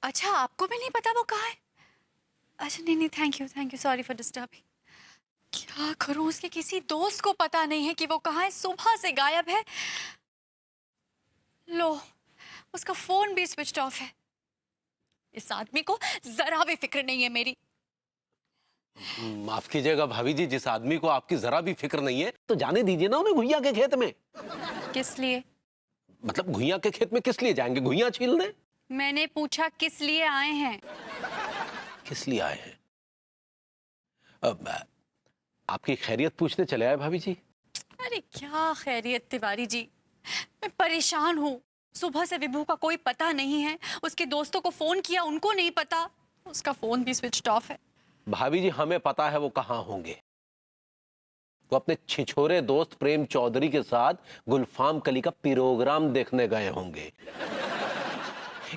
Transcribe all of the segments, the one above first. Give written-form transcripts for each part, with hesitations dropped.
अच्छा, आपको भी नहीं पता वो कहाँ है? अच्छा, नहीं नहीं, thank you, sorry for disturbing. क्या करूं, उसके किसी दोस्त को पता नहीं है कि वो कहाँ है, सुबह से गायब है। लो, उसका फोन भी स्विच ऑफ है। इस आदमी को जरा भी फिक्र नहीं है मेरी। माफ कीजिएगा भाभी जी, जिस आदमी को आपकी जरा भी फिक्र नहीं है तो जाने दीजिए ना उन्हें घुइया के खेत में। किस लिए? मतलब घुइया के खेत में किस लिए जाएंगे, घुइया छील दें। मैंने पूछा किस लिए आए हैं। किस लिए आए हैं? अब आपकी खैरियत पूछने चले आए भाभी जी। अरे क्या खैरियत तिवारी जी, मैं परेशान हूँ। सुबह से विभू का कोई पता नहीं है। उसके दोस्तों को फोन किया, उनको नहीं पता। उसका फोन भी स्विच ऑफ है। भाभी जी हमें पता है वो कहाँ होंगे। वो अपने छिछोरे दोस्त प्रेम चौधरी के साथ गुलफाम कली का प्रोग्राम देखने गए होंगे,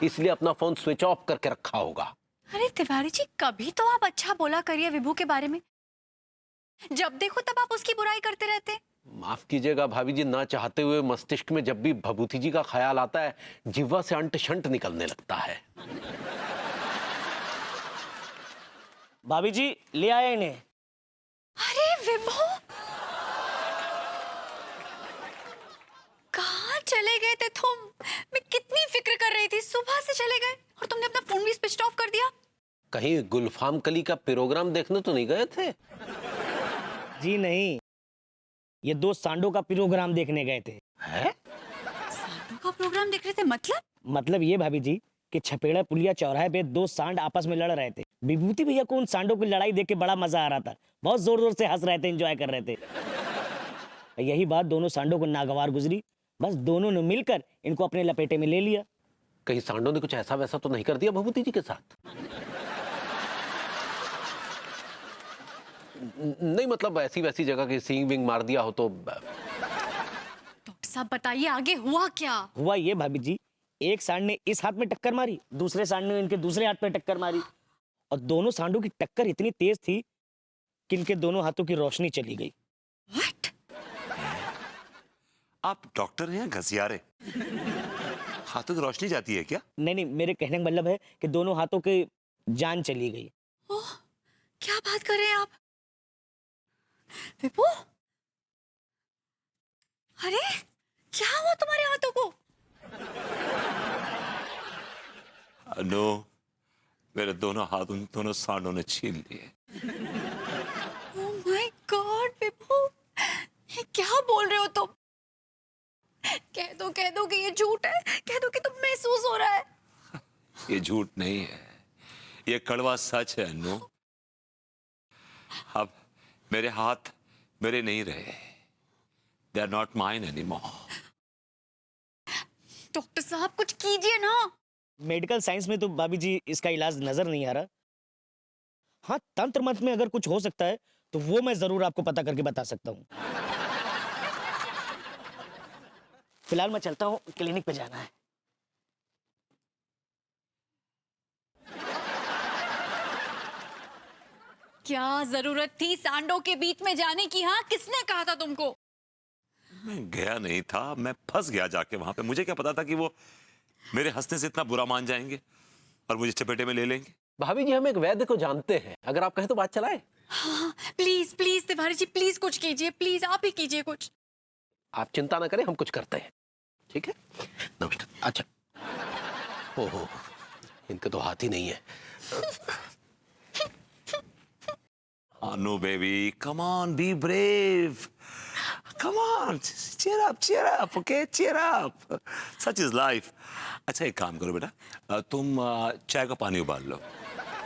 इसलिए अपना फोन स्विच ऑफ करके रखा होगा। अरे तिवारी जी, कभी तो आप अच्छा बोला करिए विभू के बारे में। जब देखो तब आप उसकी बुराई करते रहते। माफ कीजिएगा भाभी जी, ना चाहते हुए मस्तिष्क में जब भी भभूति जी का ख्याल आता है, जिह्वा से अंट शंट निकलने लगता है। भाभी जी ले आया इन्हें। अरे विभू, कहाँ चले गए थे तुम? मैं कितनी फिक्र कर रही थी, सुबह से चले गए और तुमने अपना फोन भी स्विच ऑफ कर दिया। कहीं गुलफाम कली का प्रोग्राम देखने तो नहीं गए थे? जी नहीं, ये दो सांडों का प्रोग्राम देखने गए थे। हैं? सांडों का प्रोग्राम देख रहे थे मतलब ये भाभी जी कि छपेड़ा पुलिया चौराहे पे दो सांड आपस में लड़ रहे थे। विभूति भैया को उन सांडों की लड़ाई देख के बड़ा मजा आ रहा था। बहुत जोर जोर से हंस रहे थे, एंजॉय कर रहे थे। यही बात दोनों सांडों को नागवार गुजरी। बस दोनों ने मिलकर इनको अपने लपेटे में ले लिया। कहीं सांडों ने कुछ ऐसा वैसा तो नहीं कर दिया भभूति जी के साथ? नहीं मतलब ऐसी वैसी जगह की सींग विंग मार दिया हो तो। डॉक्टर साहब बताइए आगे हुआ क्या? हुआ ये भाभी जी, एक सांड ने इस हाथ में टक्कर मारी, दूसरे सांड ने इनके दूसरे हाथ में टक्कर मारी। और दोनों सांडों की टक्कर इतनी तेज थी कि इनके दोनों हाथों की रोशनी चली गई। व्हाट? आप डॉक्टर हैं या घसियारे? हाथों की रोशनी जाती है क्या? नहीं नहीं, मेरे कहने का मतलब है कि दोनों हाथों की जान चली गई। ओह, क्या बात कर रहे हैं आप? विभू, अरे क्या हुआ तुम्हारे हाथों को? नो, मेरे दोनों हाथ उन दोनों सांडों ने छीन लिए। ओह माय गॉड विभू, ये क्या बोल रहे हो तुम? कह दो कि ये झूठ है, कह दो कि तुम महसूस हो रहा है। ये झूठ नहीं है, ये कड़वा सच है अनु। अब मेरे हाथ मेरे नहीं रहे। They are not mine anymore. Doctor साहब कुछ कीजिए ना। मेडिकल साइंस में तो भाभी जी इसका इलाज नजर नहीं आ रहा। हाँ, तंत्र मंत्र में अगर कुछ हो सकता है तो वो मैं जरूर आपको पता करके बता सकता हूँ। फिलहाल मैं चलता हूँ, क्लिनिक पे जाना है। क्या जरूरत थी सांडों के बीच में जाने की? हाँ, किसने कहा था तुमको? मैं गया नहीं था, मैं फंस गया जाके वहां पे। मुझे क्या पता था कि वो मेरे हंसने से इतना बुरा मान जाएंगे और मुझे चपेटे में ले लेंगे। भाभी जी हम एक वैद्य को जानते हैं, अगर आप कहें तो बात चलाए। हाँ, please please Tiwari ji, please कुछ कीजिए, प्लीज आप ही कीजिए कुछ। आप चिंता ना करें, हम कुछ करते हैं, ठीक है? नमस्कार। अच्छा, ओहो, इनके तो हाथ ही नहीं है। No baby, come on, be brave, come on, cheer up, okay, cheer up. Such is life. अच्छा एक काम करो बेटा, तुम चाय का पानी उबाल लो।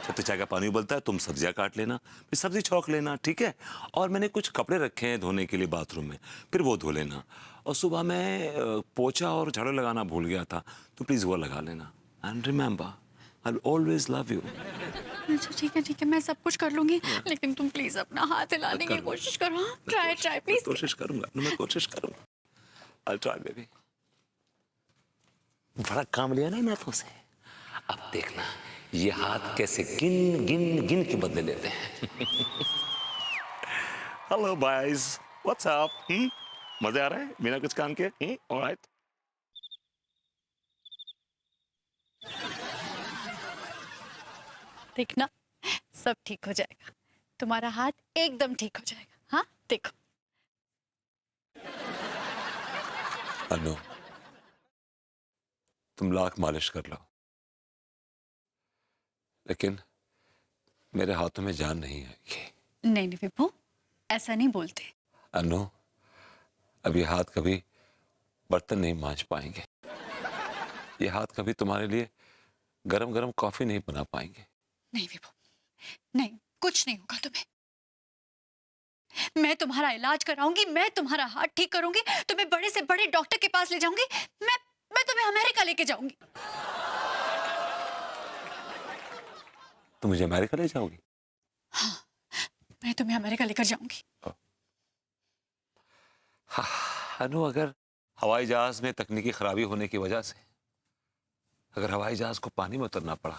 जब तक चाय का पानी उबलता है तुम सब्जियां काट लेना, फिर सब्जी छौंक लेना, ठीक है? और मैंने कुछ कपड़े रखे हैं धोने के लिए बाथरूम में, फिर वो धो लेना। और सुबह मैं पोछा और झाड़ू लगाना भूल गया था, तो प्लीज वो लगा लेना। And remember, I will always love you. अच्छा ठीक है, मैं सब कुछ कर लूंगी, लेकिन तुम प्लीज अपना हाथ हिलाने की कोशिश करो। Try please. कोशिश करूंगा, मैं कोशिश करूंगा। I'll try, baby. बड़ा काम लिया ना इन हाथों से। अब देखना ये हाथ कैसे गिन गिन गिन के बदले लेते हैं। Hello boys, what's up? मजे आ रहे हैं बिना कुछ काम के? ऑलराइट। देखना सब ठीक हो जाएगा, तुम्हारा हाथ एकदम ठीक हो जाएगा। हाँ देखो। अनु, तुम लाख मालिश कर लो, लेकिन मेरे हाथों में जान नहीं आएगी। नहीं नहीं विभू, ऐसा नहीं बोलते। अनु, अब ये हाथ कभी बर्तन नहीं मांज पाएंगे, ये हाथ कभी तुम्हारे लिए गरम गरम कॉफी नहीं बना पाएंगे। नहीं विभू, नहीं, कुछ नहीं होगा तुम्हें। मैं तुम्हारा इलाज कराऊंगी, मैं तुम्हारा हाथ ठीक करूंगी, तुम्हें बड़े से बड़े डॉक्टर के पास ले जाऊंगी, मैं तुम्हें अमेरिका लेके जाऊंगी। तुम मुझे अमेरिका ले जाओगी? हाँ, मैं तुम्हें अमेरिका लेकर जाऊंगी। हाँ, अनु, अगर हवाई जहाज में तकनीकी खराबी होने की वजह से अगर हवाई जहाज को पानी में उतरना पड़ा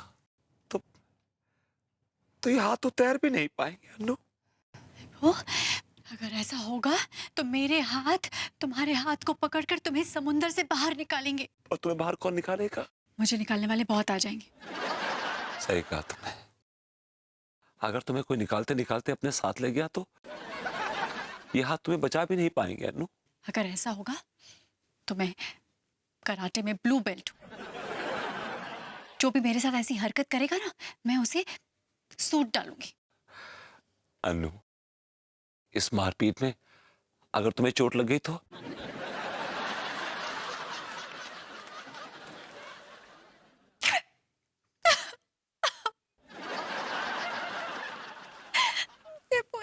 तो ये हाथ तो तैर भी नहीं पाएंगे अनु। वो अगर ऐसा होगा तो मेरे हाथ तुम्हारे हाथ को पकड़कर तुम्हें समुंदर से बाहर निकालेंगे। और तुम्हें बाहर कौन निकालेगा? मुझे निकालने वाले बहुत आ जाएंगे। सही कहा तुमने। अगर तुम्हें कोई निकालते निकालते अपने साथ ले गया तो ये हाथ तुम्हें बचा भी नहीं पाएंगे अनु। अगर ऐसा होगा तो मैं कराटे में ब्लू बेल्ट हूं। जो भी मेरे साथ ऐसी हरकत करेगा ना, मैं उसे सूट डालूंगी। अनु, इस मारपीट में अगर तुम्हें चोट लग गई तो?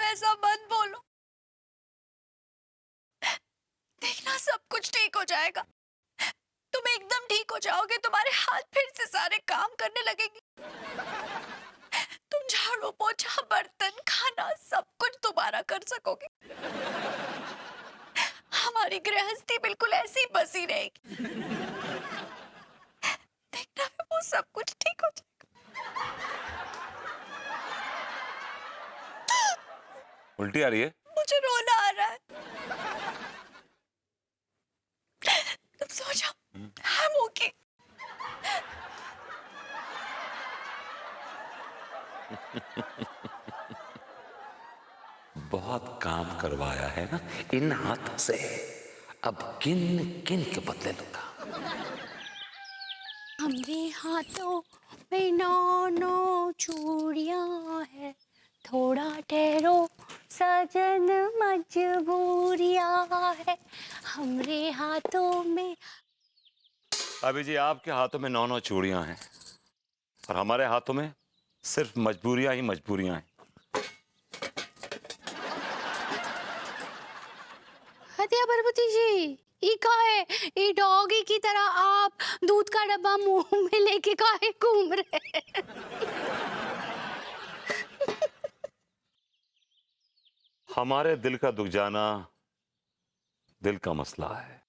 ऐसा मत बोलो, देखना सब कुछ ठीक हो जाएगा। तुम एकदम ठीक हो जाओगे, तुम्हारे हाथ फिर से सारे काम करने लगेंगे। तुम झाड़ू पोछा बर्तन खाना सब कुछ दोबारा कर सकोगे। हमारी गृहस्थी बिल्कुल ऐसी बसी रहेगी। देखना वो सब कुछ ठीक हो जाएगा। उल्टी आ रही है? मुझे रोना आ रहा है। तुम सो जाओ, I'm okay। बहुत काम करवाया है ना इन हाथों से, अब किन किन के बदले लूंगा। हमरे हाथों में नौ चूड़ियां है, थोड़ा ठहरो सजन मजबूरियां है हमरे हाथों में। अभी जी आपके हाथों में 9 चूड़ियां हैं और हमारे हाथों में सिर्फ मजबूरियां ही मजबूरियां हैं। हतिया परबती जी, ई का है? ई डॉगी की तरह आप दूध का डब्बा मुंह में लेके काहे घूम रहे हैं? हमारे दिल का दुख जाना दिल का मसला है,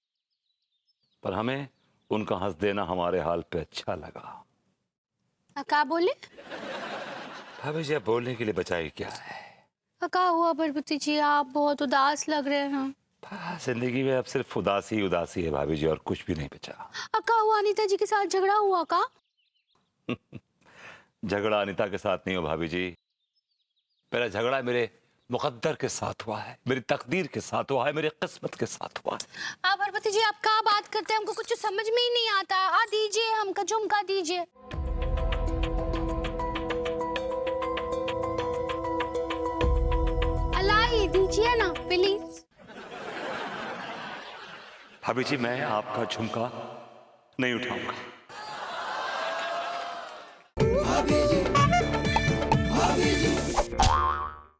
पर हमें उनका हंस देना हमारे हाल पे अच्छा लगा। का बोले? भाभी जी, बोलने के लिए बचाई क्या है? का हुआ परबती जी, आप बहुत उदास लग रहे हैं। जिंदगी में अब सिर्फ उदासी उदासी है भाभी जी, और कुछ भी नहीं बचा। का हुआ? अनीता जी के साथ झगड़ा हुआ का? झगड़ा अनीता के साथ नहीं हो भाभी जी, मेरा झगड़ा मेरे मुकद्दर के साथ हुआ है, मेरी तकदीर के साथ हुआ है, मेरी किस्मत के साथ हुआ है। परबती जी, आप क्या बात करते हैं? हमको कुछ समझ में ही नहीं आता। आ दीजिए, हमका झुमका दीजिए। अलाई दीजिए ना प्लीज। भाभी जी, मैं आपका झुमका नहीं उठाऊंगा।